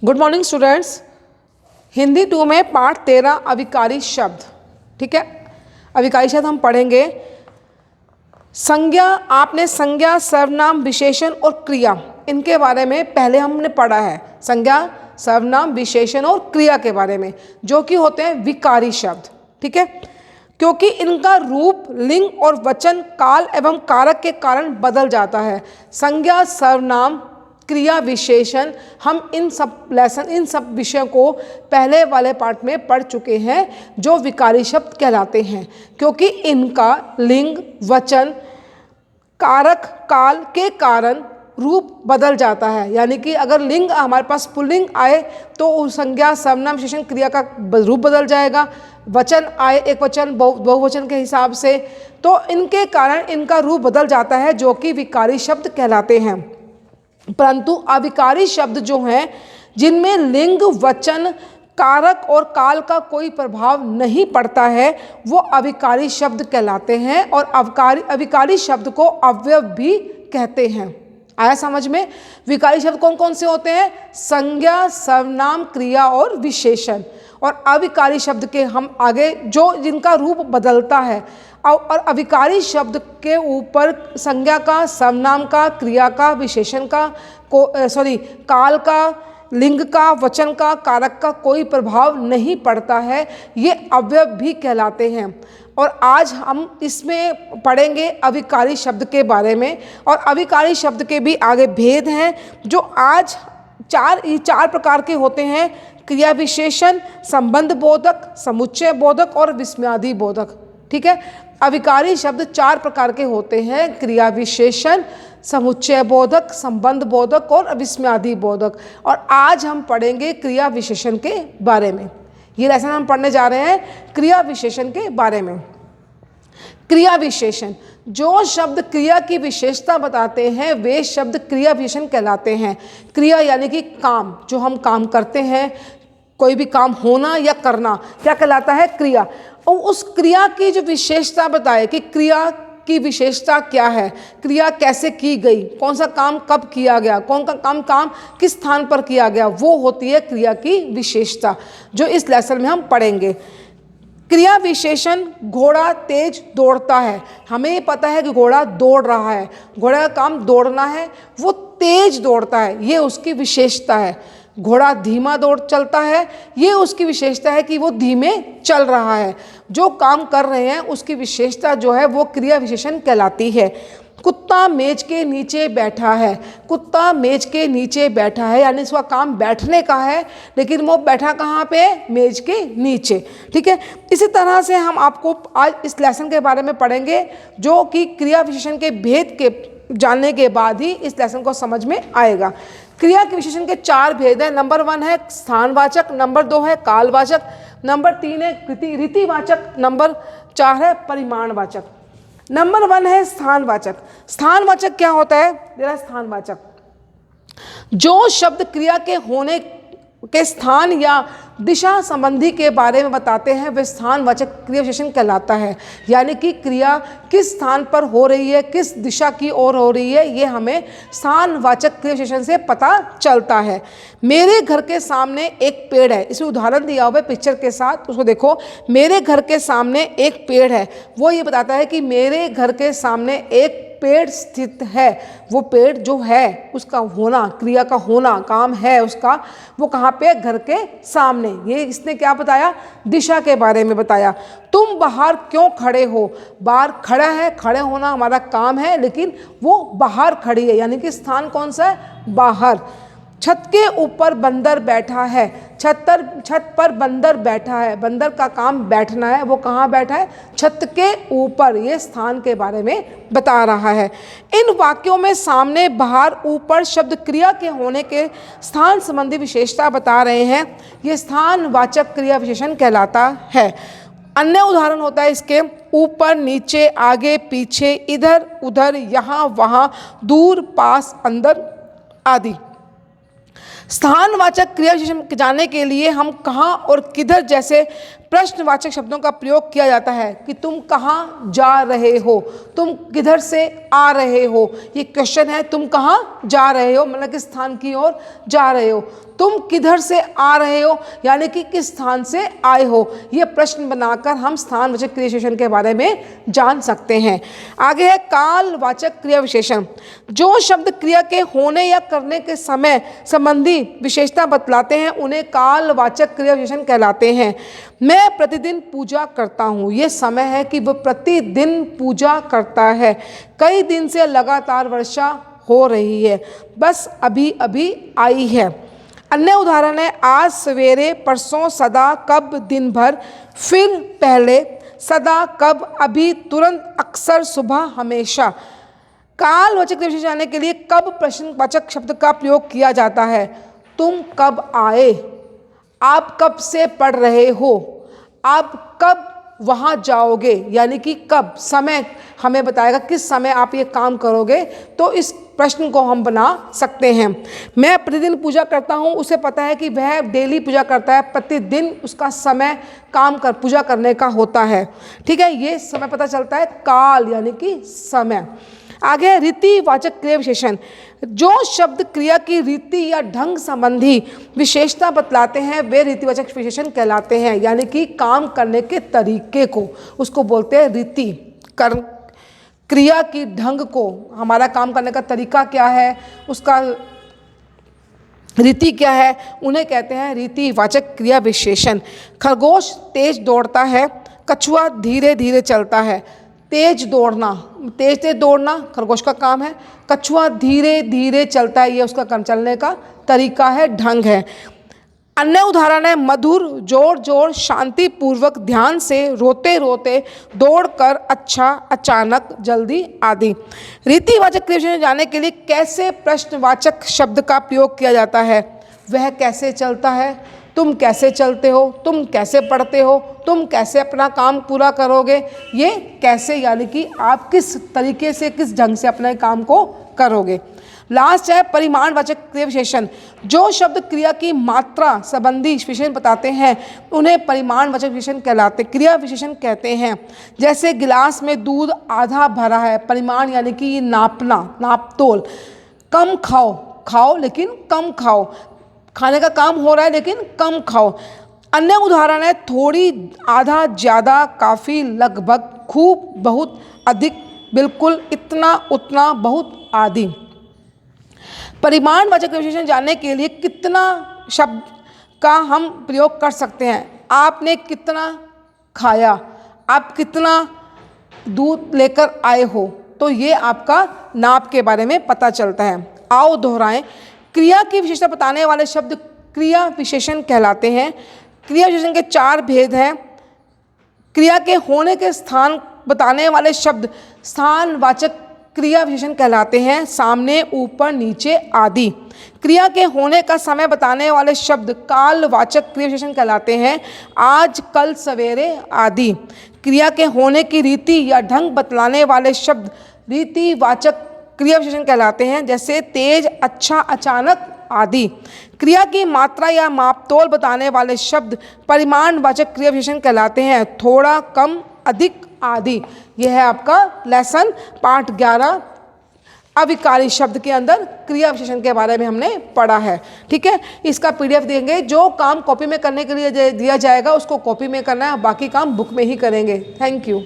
Good morning students. Hindi 2 में पाठ 13 अविकारी शब्द। ठीक है, अविकारी शब्द हम पढ़ेंगे। संज्ञा, आपने संज्ञा, सर्वनाम, विशेषण और क्रिया, इनके बारे में पहले हमने पढ़ा है। संज्ञा, सर्वनाम, विशेषण और क्रिया के बारे में, जो कि होते हैं विकारी शब्द। ठीक है, क्योंकि इनका रूप, लिंग और वचन काल एवं कारक के कारण बदल जाता है। संज्ञा, सर्वनाम, क्रिया, विशेषण, हम इन सब विषयों को पहले वाले पार्ट में पढ़ चुके हैं, जो विकारी शब्द कहलाते हैं, क्योंकि इनका लिंग, वचन, कारक, काल के कारण रूप बदल जाता है। यानी कि अगर लिंग हमारे पास पुल्लिंग आए तो संज्ञा, सर्वनाम, विशेषण, क्रिया का रूप बदल जाएगा। वचन आए एक वचन बहुवचन के हिसाब से, तो इनके कारण इनका रूप बदल जाता है, जो कि विकारी शब्द कहलाते हैं। परंतु अविकारी शब्द जो हैं, जिनमें लिंग, वचन, कारक और काल का कोई प्रभाव नहीं पड़ता है, वो अविकारी शब्द कहलाते हैं। और अविकारी शब्द को अव्यय भी कहते हैं। आया समझ में? विकारी शब्द कौन कौन से होते हैं? संज्ञा, सर्वनाम, क्रिया और विशेषण। और अविकारी शब्द के हम आगे जो जिनका रूप बदलता है, और अविकारी शब्द के ऊपर संज्ञा का, सर्वनाम का, क्रिया का, विशेषण का, काल का, लिंग का, वचन का, कारक का कोई प्रभाव नहीं पड़ता है, ये अव्यय भी कहलाते हैं। और आज हम इसमें पढ़ेंगे अविकारी शब्द के बारे में। और अविकारी शब्द के भी आगे भेद हैं, जो आज चार प्रकार के होते हैं: क्रिया विशेषण, संबंध बोधक, समुच्चय बोधक और विस्मयादि बोधक। ठीक है, अविकारी शब्द 4 प्रकार के होते हैं: क्रिया विशेषण, समुच्चय बोधक, संबंध बोधक और विस्मयादि बोधक। और आज हम पढ़ेंगे क्रिया विशेषण के बारे में। ये लेसन हम पढ़ने जा रहे हैं क्रिया विशेषण के बारे में। क्रिया विशेषण, जो शब्द क्रिया की विशेषता बताते हैं, वे शब्द क्रिया विशेषण कहलाते हैं। क्रिया यानी कि काम, जो हम काम करते हैं, कोई भी काम होना या करना, क्या कहलाता है? क्रिया। और उस क्रिया की जो विशेषता बताए कि क्रिया की विशेषता क्या है, क्रिया कैसे की गई, कौन सा काम कब किया गया, कौन का काम किस स्थान पर किया गया, वो होती है क्रिया की विशेषता, जो इस लेसन में हम पढ़ेंगे। क्रिया विशेषण, घोड़ा तेज दौड़ता है। हमें पता है कि घोड़ा दौड़ रहा है, घोड़े का काम दौड़ना है, वो तेज दौड़ता है, ये उसकी विशेषता है। घोड़ा धीमा दौड़ चलता है, ये उसकी विशेषता है कि वो धीमे चल रहा है। जो काम कर रहे हैं उसकी विशेषता जो है वो क्रिया विशेषण कहलाती है। कुत्ता मेज के नीचे बैठा है। कुत्ता मेज के नीचे बैठा है, यानी इसका काम बैठने का है, लेकिन वो बैठा कहाँ पे है? मेज के नीचे। ठीक है, इसी तरह से हम आपको आज इस लेसन के बारे में पढ़ेंगे, जो कि क्रिया विशेषण के भेद के जानने के बाद ही इस लेसन को समझ में आएगा। क्रिया के विशेषण के 4 भेद हैं। नंबर 1 है स्थानवाचक, नंबर 2 है कालवाचक, नंबर 3 है रीतिवाचक, नंबर 4 है परिमाणवाचक। नंबर 1 है स्थानवाचक। स्थानवाचक क्या होता है? मेरा स्थानवाचक, जो शब्द क्रिया के होने के स्थान या दिशा संबंधी के बारे में बताते हैं, वे स्थानवाचक क्रिया विशेषण कहलाता है। यानी कि क्रिया किस स्थान पर हो रही है, किस दिशा की ओर हो रही है, ये हमें स्थानवाचक क्रिया विशेषण से पता चलता है। मेरे घर के सामने एक पेड़ है, इसमें उदाहरण दिया हुआ है पिक्चर के साथ, उसको देखो। मेरे घर के सामने एक पेड़ है, वो ये बताता है कि मेरे घर के सामने एक पेड़ स्थित है। वो पेड़ जो है उसका होना, क्रिया का होना, काम है उसका, वो कहाँ पे? घर के सामने। ये इसने क्या बताया? दिशा के बारे में बताया। तुम बाहर क्यों खड़े हो? बाहर खड़ा है, खड़े होना हमारा काम है, लेकिन वो बाहर खड़ी है, यानी कि स्थान कौन सा है? बाहर। छत के ऊपर बंदर बैठा है। छत पर बंदर बैठा है, बंदर का काम बैठना है, वो कहाँ बैठा है? छत के ऊपर। ये स्थान के बारे में बता रहा है। इन वाक्यों में सामने, बाहर, ऊपर शब्द क्रिया के होने के स्थान संबंधी विशेषता बता रहे हैं। ये स्थानवाचक क्रिया विशेषण कहलाता है। अन्य उदाहरण होता है इसके: ऊपर, नीचे, आगे, पीछे, इधर उधर, यहाँ वहाँ, दूर, पास, अंदर आदि। स्थानवाचक क्रिया विशेषण जानने के लिए हम कहाँ और किधर जैसे प्रश्नवाचक शब्दों का प्रयोग किया जाता है कि तुम कहाँ जा रहे हो, तुम किधर से आ रहे हो। ये क्वेश्चन है, तुम कहाँ जा रहे हो मतलब किस स्थान की ओर जा रहे हो, तुम किधर से आ रहे हो यानी कि किस स्थान से आए हो। ये प्रश्न बनाकर हम स्थानवाचक क्रिया विशेषण के बारे में जान सकते हैं। आगे है कालवाचक क्रिया विशेषण। जो शब्द क्रिया के होने या करने के समय संबंधी विशेषता बतलाते हैं उन्हें कालवाचक क्रिया विशेषण कहलाते हैं। मैं प्रतिदिन पूजा करता हूँ, ये समय है कि वह प्रतिदिन पूजा करता है। कई दिन से लगातार वर्षा हो रही है, बस अभी अभी आई है। अन्य उदाहरण है आज सवेरे, परसों, सदा, कब, दिन भर, फिर, पहले, सदा, कब, अभी, तुरंत, अक्सर, सुबह, हमेशा। कालवाचक क्रिया विशेषण जानने के लिए कब प्रश्नवाचक शब्द का प्रयोग किया जाता है। तुम कब आए, आप कब से पढ़ रहे हो, आप कब वहाँ जाओगे यानी कि कब समय हमें बताएगा किस समय आप ये काम करोगे, तो इस प्रश्न को हम बना सकते हैं। मैं प्रतिदिन पूजा करता हूँ, उसे पता है कि वह डेली पूजा करता है, प्रतिदिन उसका समय पूजा करने का होता है। ठीक है, ये समय पता चलता है काल यानी कि समय। आगे रीतिवाचक क्रिया विशेषण। जो शब्द क्रिया की रीति या ढंग संबंधी विशेषता बतलाते हैं वे रीतिवाचक विशेषण कहलाते हैं, यानी कि काम करने के तरीके को उसको बोलते हैं रीति। क्रिया की ढंग को, हमारा काम करने का तरीका क्या है, उसका रीति क्या है, उन्हें कहते हैं रीतिवाचक क्रिया विशेषण। खरगोश तेज दौड़ता है, कछुआ धीरे धीरे चलता है। तेज दौड़ना खरगोश का काम है, कछुआ धीरे धीरे चलता है, ये उसका काम चलने का तरीका है, ढंग है। अन्य उदाहरण है मधुर, जोर जोर, शांतिपूर्वक, ध्यान से, रोते रोते, दौड़कर, अच्छा, अचानक, जल्दी आदि। रीतिवाचक क्रिया विशेषण जानने के लिए कैसे प्रश्नवाचक शब्द का प्रयोग किया जाता है। वह कैसे चलता है, तुम कैसे चलते हो, तुम कैसे पढ़ते हो, तुम कैसे अपना काम पूरा करोगे। ये कैसे यानी कि आप किस तरीके से, किस ढंग से अपने काम को करोगे। लास्ट है परिमाणवाचक क्रिया विशेषण। जो शब्द क्रिया की मात्रा संबंधी विशेषण बताते हैं उन्हें परिमाणवाचक विशेषण कहलाते, क्रिया विशेषण कहते हैं। जैसे गिलास में दूध आधा भरा है, परिमाण यानी कि नापना, नापतोल। कम खाओ लेकिन कम खाओ, खाने का काम हो रहा है लेकिन कम खाओ। अन्य उदाहरण है थोड़ी, आधा, ज़्यादा, काफ़ी, लगभग, खूब, बहुत, अधिक, बिल्कुल, इतना, उतना, बहुत आदि। परिमाणवाचक विशेषण जानने के लिए कितना शब्द का हम प्रयोग कर सकते हैं। आपने कितना खाया, आप कितना दूध लेकर आए हो, तो ये आपका नाप के बारे में पता चलता है। आओ दोहराएं। क्रिया की विशेषता बताने वाले शब्द क्रिया विशेषण कहलाते हैं। क्रिया विशेषण के 4 भेद हैं। क्रिया के होने के स्थान बताने वाले शब्द स्थानवाचक क्रिया विशेषण कहलाते हैं, सामने, ऊपर, नीचे आदि। क्रिया के होने का समय बताने वाले शब्द कालवाचक क्रिया विशेषण कहलाते हैं, आज, कल, सवेरे आदि। क्रिया के होने की रीति या ढंग बतलाने वाले शब्द रीतिवाचक क्रिया विशेषण कहलाते हैं, जैसे तेज, अच्छा, अचानक आदि। क्रिया की मात्रा या मापतोल बताने वाले शब्द परिमाणवाचक क्रिया विशेषण कहलाते हैं, थोड़ा, कम, अधिक आदि। यह है आपका लेसन पाठ 11 अविकारी शब्द के अंदर क्रिया विशेषण के बारे में हमने पढ़ा है। ठीक है, इसका PDF देंगे। जो काम कॉपी में करने के लिए दिया जाएगा उसको कॉपी में करना है, बाकी काम बुक में ही करेंगे। Thank you.